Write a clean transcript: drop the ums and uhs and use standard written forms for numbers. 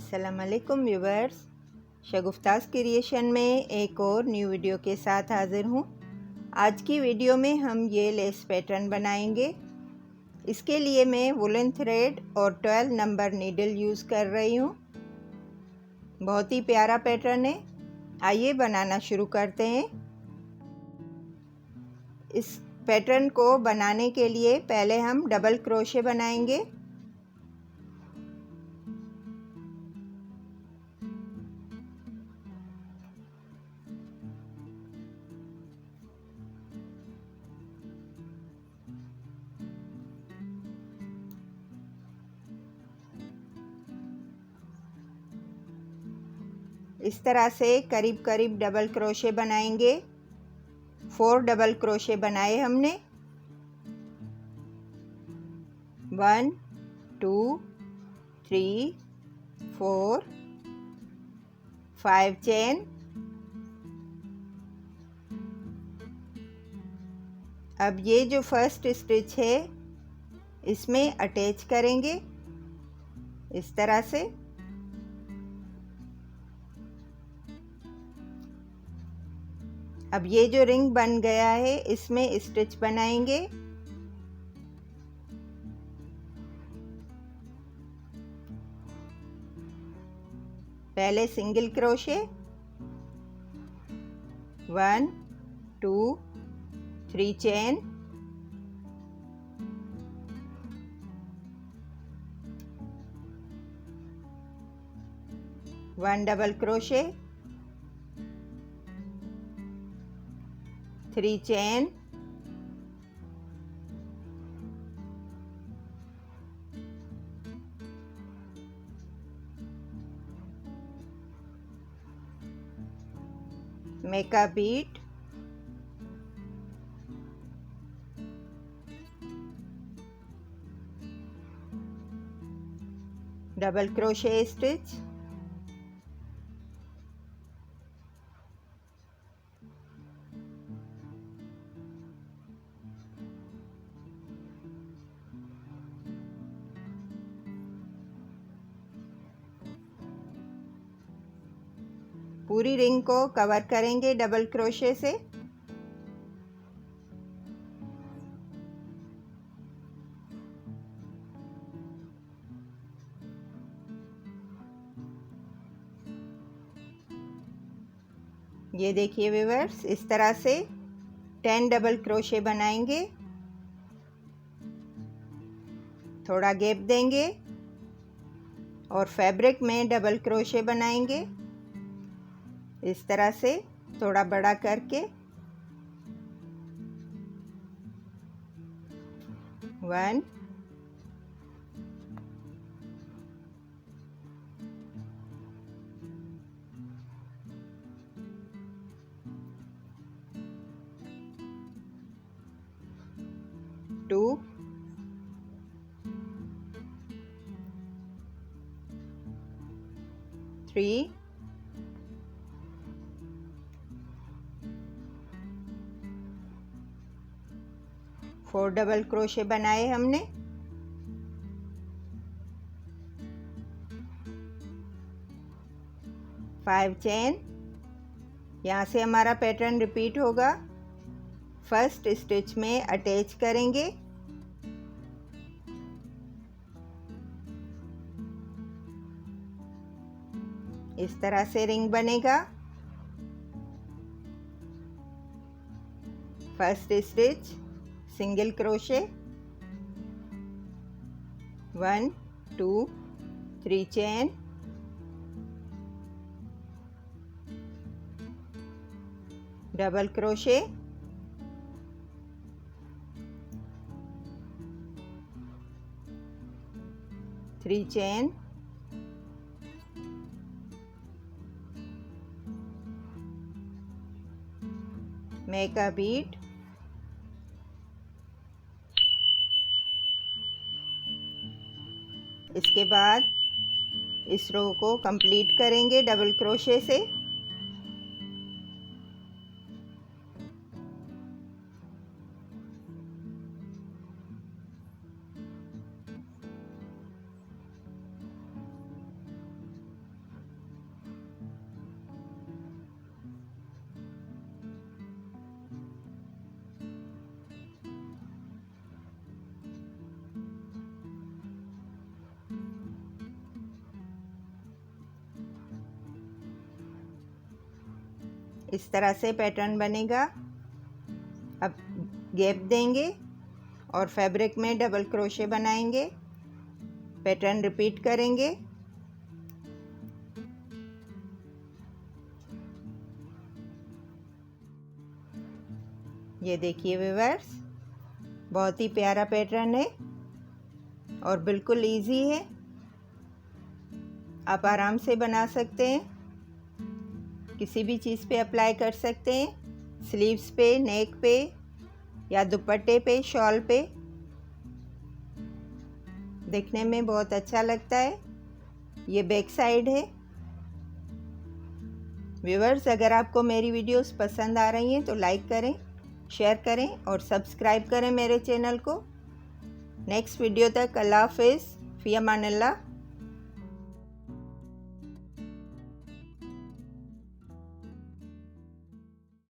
अस्सलामुअलैकुम viewers, शगुफ्तास creation में एक और न्यू वीडियो के साथ हाज़िर हूँ। आज की वीडियो में हम ये लेस पैटर्न बनाएंगे। इसके लिए मैं वुलन थ्रेड और 12 नंबर नीडल यूज़ कर रही हूँ। बहुत ही प्यारा पैटर्न है। आइए बनाना शुरू करते हैं। इस पैटर्न को बनाने के लिए पहले हम डबल क्रोशे बनाएंगे। इस तरह से करीब करीब डबल क्रोशे बनाएंगे। 4 डबल क्रोशे बनाए हमने। 1 2 3 4 5 चेन। अब ये जो फर्स्ट स्टिच है इसमें अटैच करेंगे इस तरह से। अब ये जो रिंग बन गया है इसमें स्टिच बनाएंगे। पहले single crochet 1 2 3 chain, one double crochet, 3 chain, make a beat, double crochet stitch, पूरी रिंग को कवर करेंगे डबल क्रोशे से। ये देखिए व्यूअर्स, इस तरह से 10 डबल क्रोशे बनाएंगे। थोड़ा गैप देंगे और फैब्रिक में डबल क्रोशे बनाएंगे इस तरह से, थोड़ा बड़ा करके। 1 2 3 4 डबल क्रोशे बनाए हमने। 5 चेन। यहाँ से हमारा पैटर्न रिपीट होगा। फर्स्ट स्टिच में अटैच करेंगे। इस तरह से रिंग बनेगा। First stitch single crochet, 1 2 3 chain, double crochet, three chain, make a beat, इसके बाद इस रो को कंप्लीट करेंगे डबल क्रोशे से। इस तरह से पैटर्न बनेगा। अब गैप देंगे और फैब्रिक में डबल क्रोशे बनाएंगे, पैटर्न रिपीट करेंगे। ये देखिए व्यूअर्स, बहुत ही प्यारा पैटर्न है और बिल्कुल इजी है, आप आराम से बना सकते हैं, किसी भी चीज़ पे अप्लाई कर सकते हैं, स्लीव्स पे, नेक पे या दुपट्टे पे, शॉल पे। देखने में बहुत अच्छा लगता है। ये बैक साइड है। व्यूअर्स, अगर आपको मेरी वीडियोस पसंद आ रही हैं तो लाइक करें, शेयर करें और सब्सक्राइब करें मेरे चैनल को। नेक्स्ट वीडियो तक अल्लाह हाफिज़, फ़ी अमान अल्लाह।